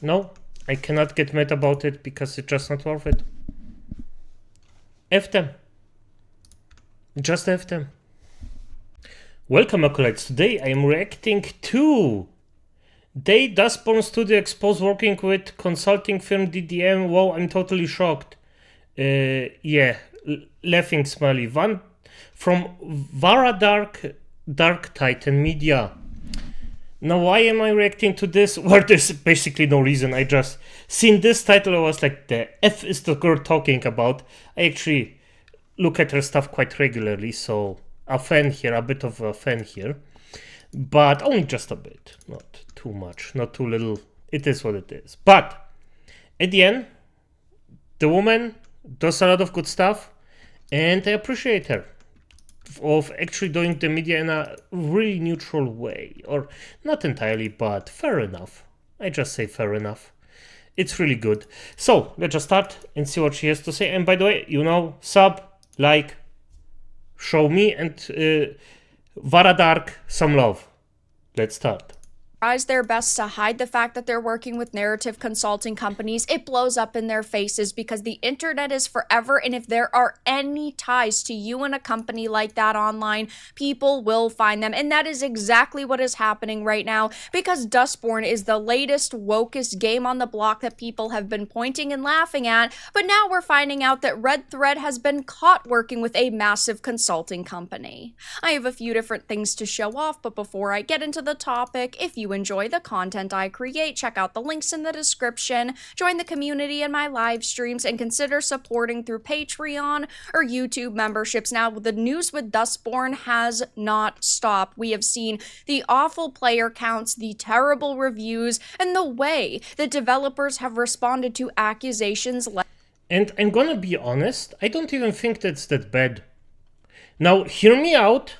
No, I cannot get mad about it because it's just not worth it. F them. Just F them. Welcome, acolytes. Today I am reacting to DEI Dustborn Studio Expose working with consulting firm DDM. Wow, I'm totally shocked. Yeah, laughing smiley. One from Vara Dark Titan Media. Now, why am I reacting to this? Well, there's basically no reason. I just seen this title. I was like, the F is the girl talking about. I actually look at her stuff quite regularly, so a fan here, a bit of a fan here. But only just a bit. Not too much, not too little. It is what it is. But at the end, the woman does a lot of good stuff, and I appreciate her of actually doing the media in a really neutral way, or not entirely, but fair enough. I just say fair enough. It's really good. So let's just start and see what she has to say. And by the way, you know, sub, like, show me and Varadark some love. Let's start. Tries their best to hide the fact that they're working with narrative consulting companies, it blows up in their faces because the internet is forever, and if there are any ties to you and a company like that online, people will find them, and that is exactly what is happening right now because Dustborn is the latest, wokest game on the block that people have been pointing and laughing at, but now we're finding out that Red Thread has been caught working with a massive consulting company. I have a few different things to show off, but before I get into the topic, if you enjoy the content I create, check out the links in the description, join the community in my live streams, and consider supporting through Patreon or YouTube memberships. Now, the news with Dustborn has not stopped. We have seen the awful player counts, the terrible reviews, and the way that developers have responded to accusations. And I'm gonna be honest, I don't even think that's that bad. Now, hear me out.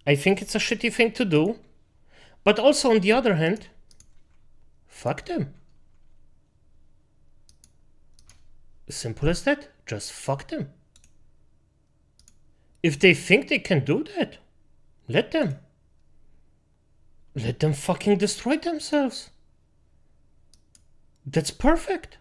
I think it's a shitty thing to do. But also, on the other hand, fuck them. Simple as that. Just fuck them. If they think they can do that, let them. Let them fucking destroy themselves. That's perfect.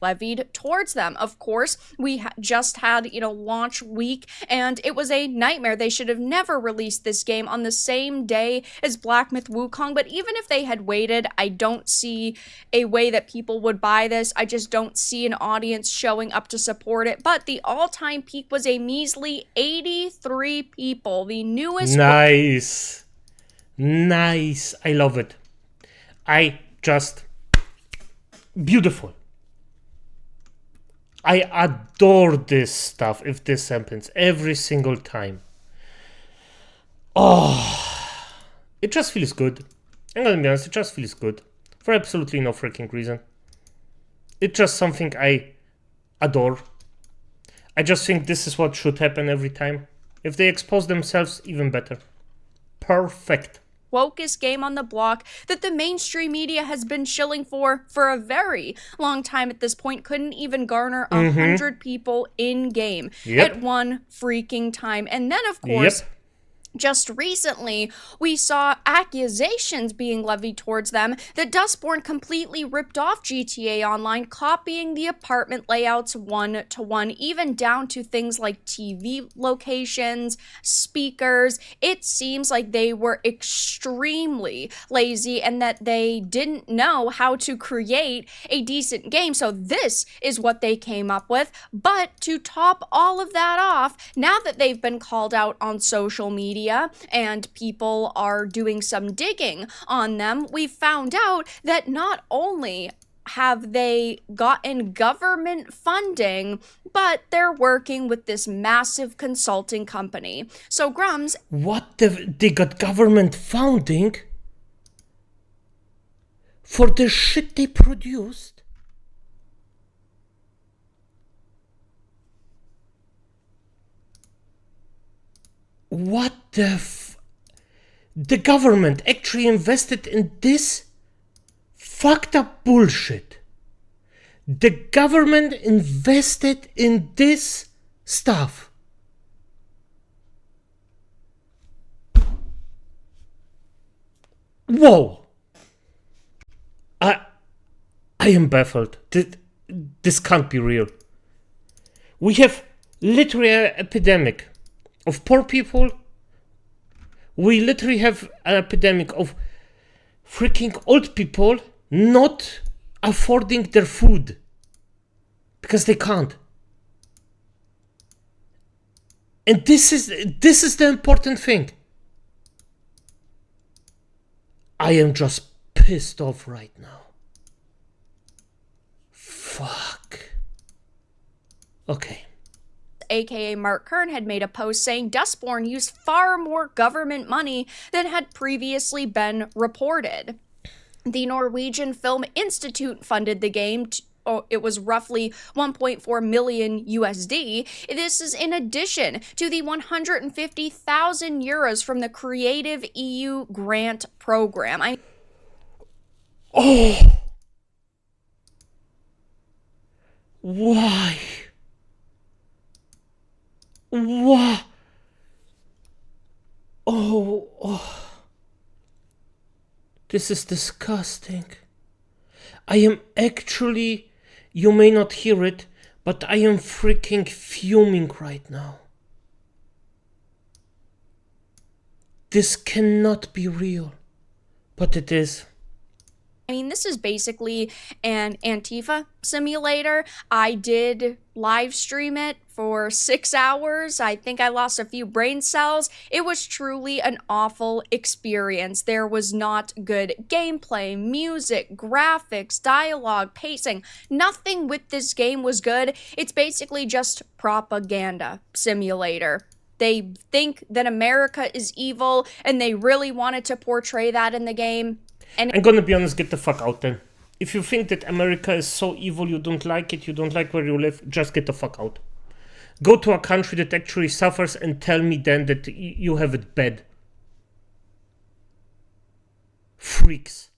Levied towards them. Of course, we just had, launch week, and it was a nightmare. They should have never released this game on the same day as Black Myth Wukong, but even if they had waited, I don't see a way that people would buy this. I just don't see an audience showing up to support it, but the all-time peak was a measly 83 people, the newest... Nice. Nice. I love it. Beautiful. I adore this stuff if this happens every single time. Oh, it just feels good. I'm gonna be honest, it just feels good. For absolutely no freaking reason. It's just something I adore. I just think this is what should happen every time. If they expose themselves, even better. Perfect. Wokest game on the block that the mainstream media has been shilling for a very long time at this point. Couldn't even garner 100 people in game at one freaking time. And then, of course, just recently, we saw accusations being levied towards them that Dustborn completely ripped off GTA Online, copying the apartment layouts one-to-one, even down to things like TV locations, speakers. It seems like they were extremely lazy and that they didn't know how to create a decent game. So this is what they came up with. But to top all of that off, now that they've been called out on social media, and people are doing some digging on them, we found out that not only have they gotten government funding, but they're working with this massive consulting company. So Grums... What? They got government funding? For the shit they produced? What the government actually invested in this fucked up bullshit. The government invested in this stuff. Whoa. am baffled. This can't be real. We have literally an epidemic of poor people. We literally have an epidemic of freaking old people not affording their food because they can't. And this is the important thing. I am just pissed off right now. Fuck. Okay. aka Mark Kern, had made a post saying Dustborn used far more government money than had previously been reported. The Norwegian Film Institute funded the game. It was roughly 1.4 million USD. This is in addition to the 150,000 euros from the Creative EU grant program. Oh! Why? Why? Oh. This is disgusting. I am actually, you may not hear it, but I am freaking fuming right now. This cannot be real, but it is. I mean, this is basically an Antifa simulator. I did live stream it for 6 hours. I think I lost a few brain cells. It was truly an awful experience. There was not good gameplay, music, graphics, dialogue, pacing. Nothing with this game was good. It's basically just propaganda simulator. They think that America is evil, and they really wanted to portray that in the game. And I'm gonna be honest, get the fuck out then. If you think that America is so evil, you don't like it, you don't like where you live, just get the fuck out. Go to a country that actually suffers and tell me then that you have it bad. Freaks.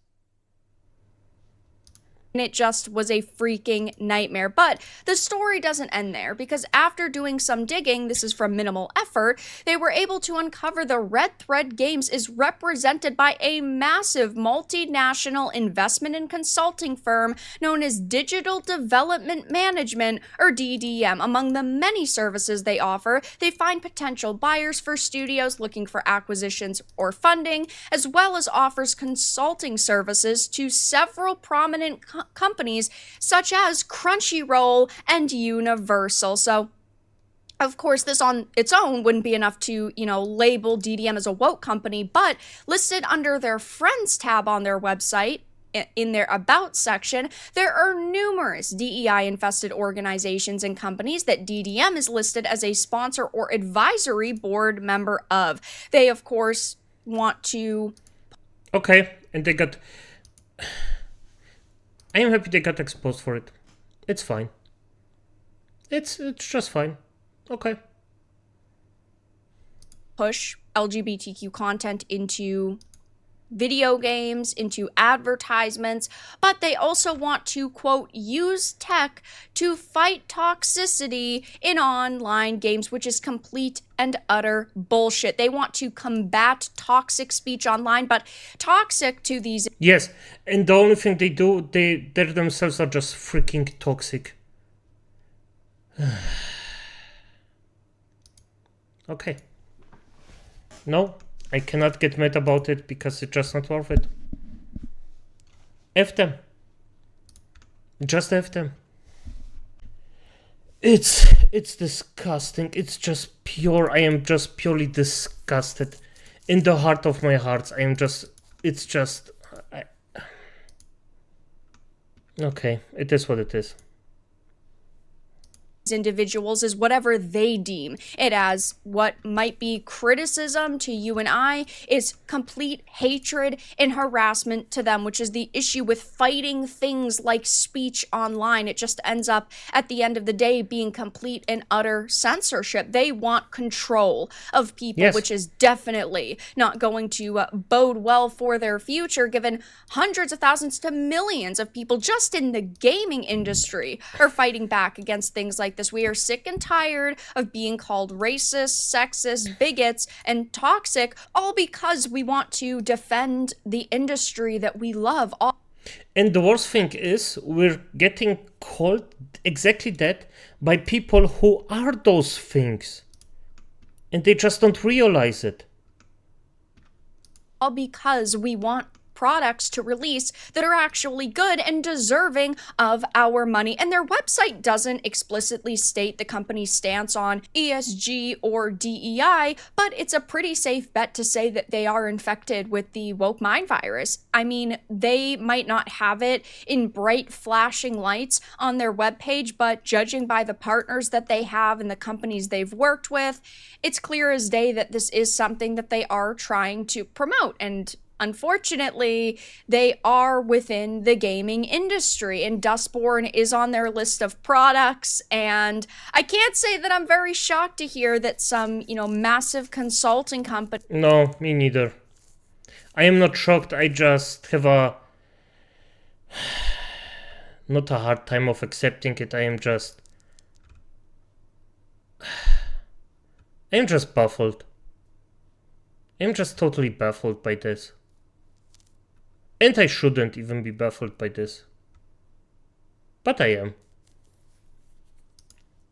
And it just was a freaking nightmare. But the story doesn't end there, because after doing some digging, this is from Minimal Effort, they were able to uncover the Red Thread Games is represented by a massive multinational investment and consulting firm known as Digital Development Management, or DDM. Among the many services they offer, they find potential buyers for studios looking for acquisitions or funding, as well as offers consulting services to several prominent companies such as Crunchyroll and Universal. So, of course, this on its own wouldn't be enough to, label DDM as a woke company, but listed under their Friends tab on their website, in their About section, there are numerous DEI-infested organizations and companies that DDM is listed as a sponsor or advisory board member of. They, of course, want to... Okay, and they got... I am happy they got exposed for it. It's fine. It's just fine. Okay. Push LGBTQ content into video games, into advertisements, but they also want to, quote, use tech to fight toxicity in online games, which is complete and utter bullshit. They want to combat toxic speech online, but toxic to these... Yes, and the only thing they do, they themselves are just freaking toxic. Okay. No, I cannot get mad about it because it's just not worth it. F them. Just F them. It's disgusting. It's just pure. I am just purely disgusted. In the heart of my hearts, I am just... It's just... Okay, it is what it is. Individuals is whatever they deem it as. What might be criticism to you and I is complete hatred and harassment to them, which is the issue with fighting things like speech online. It just ends up at the end of the day being complete and utter censorship. They want control of people, yes, which is definitely not going to bode well for their future, given hundreds of thousands to millions of people just in the gaming industry are fighting back against things like this. We are sick and tired of being called racist, sexist, bigots, and toxic, all because we want to defend the industry that we love. And the worst thing is, we're getting called exactly that by people who are those things. And they just don't realize it. All because we want products to release that are actually good and deserving of our money. And their website doesn't explicitly state the company's stance on ESG or DEI, but it's a pretty safe bet to say that they are infected with the woke mind virus. I mean, they might not have it in bright flashing lights on their webpage, but judging by the partners that they have and the companies they've worked with, it's clear as day that this is something that they are trying to promote. And unfortunately, they are within the gaming industry, and Dustborn is on their list of products. And I can't say that I'm very shocked to hear that some, massive consulting company. No, me neither. I am not shocked. I just have not a hard time of accepting it. I am just baffled. I'm just totally baffled by this. And I shouldn't even be baffled by this. But I am.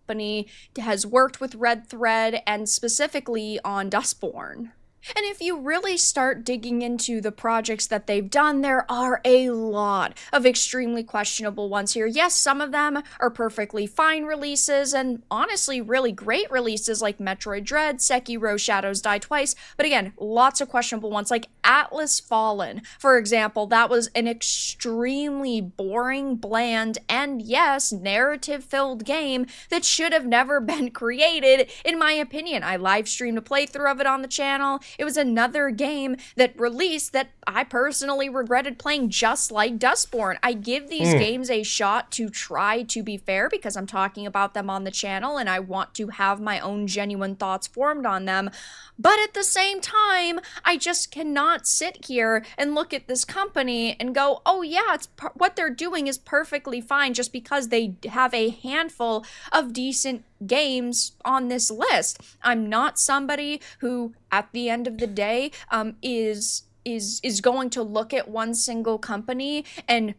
Company has worked with Red Thread and specifically on Dustborn. And if you really start digging into the projects that they've done, there are a lot of extremely questionable ones here. Yes, some of them are perfectly fine releases and honestly really great releases like Metroid Dread, Sekiro Shadows Die Twice, but again, lots of questionable ones like Atlas Fallen, for example. That was an extremely boring, bland, and yes, narrative-filled game that should have never been created, in my opinion. I live streamed a playthrough of it on the channel. It was another game that released that I personally regretted playing, just like Dustborn. I give these games a shot to try to be fair because I'm talking about them on the channel and I want to have my own genuine thoughts formed on them. But at the same time, I just cannot sit here and look at this company and go, oh yeah, what they're doing is perfectly fine just because they have a handful of decent games on this list. I'm not somebody who, at the end of the day, is going to look at one single company and,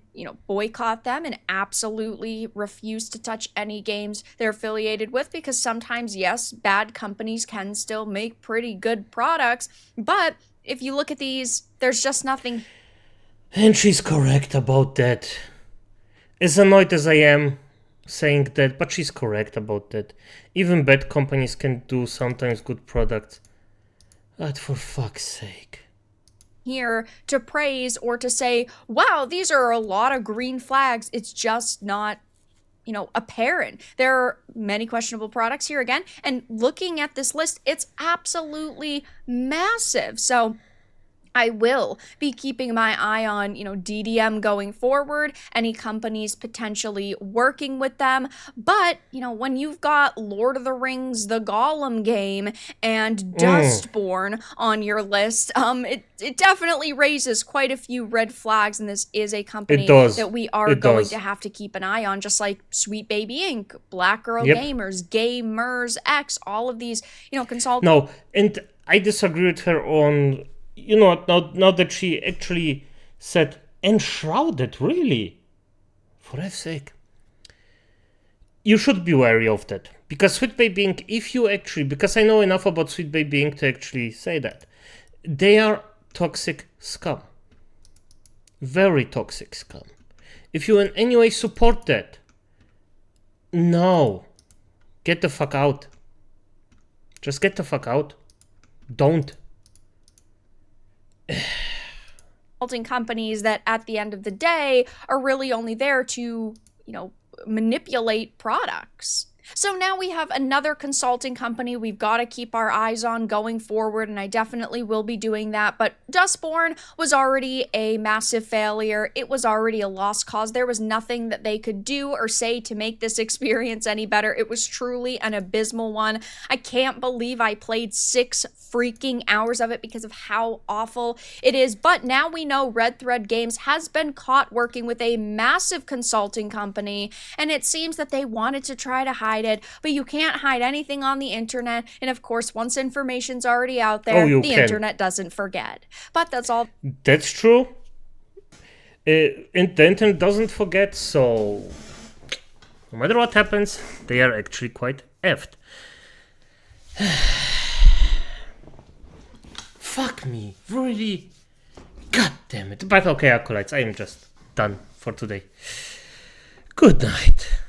boycott them and absolutely refuse to touch any games they're affiliated with, because sometimes, yes, bad companies can still make pretty good products, but if you look at these, there's just nothing. And she's correct about that. As annoyed as I am saying that, but she's correct about that. Even bad companies can do sometimes good products. But for fuck's sake. Here to praise or to say, wow, these are a lot of green flags. It's just not, apparent. There are many questionable products here again. And looking at this list, it's absolutely massive. So I will be keeping my eye on, DDM going forward, any companies potentially working with them. But, when you've got Lord of the Rings, the Gollum game, and Dustborn on your list, it definitely raises quite a few red flags, and this is a company that we are going to have to keep an eye on, just like Sweet Baby Inc., Black Girl Gamers, Gamers X, all of these, consultants. No, and I disagree with her on... now that she actually said enshrouded, really, for F's sake, you should be wary of that. Because Sweet Baby Inc., because I know enough about Sweet Baby Inc. to actually say that, they are toxic scum. Very toxic scum. If you in any way support that, no, get the fuck out. Just get the fuck out. Don't. Consulting companies that at the end of the day are really only there to, manipulate products. So now we have another consulting company we've got to keep our eyes on going forward, and I definitely will be doing that. But Dustborn was already a massive failure. It was already a lost cause. There was nothing that they could do or say to make this experience any better. It was truly an abysmal one. I can't believe I played 6 freaking hours of it because of how awful it is. But now we know Red Thread Games has been caught working with a massive consulting company, and it seems that they wanted to try to hide it, but you can't hide anything on the internet. And of course, once information's already out there, the internet doesn't forget. But that's all. That's true. And the internet doesn't forget, so no matter what happens, they are actually quite effed. Fuck me, really? God damn it. But okay, acolytes, I am just done for today. Good night.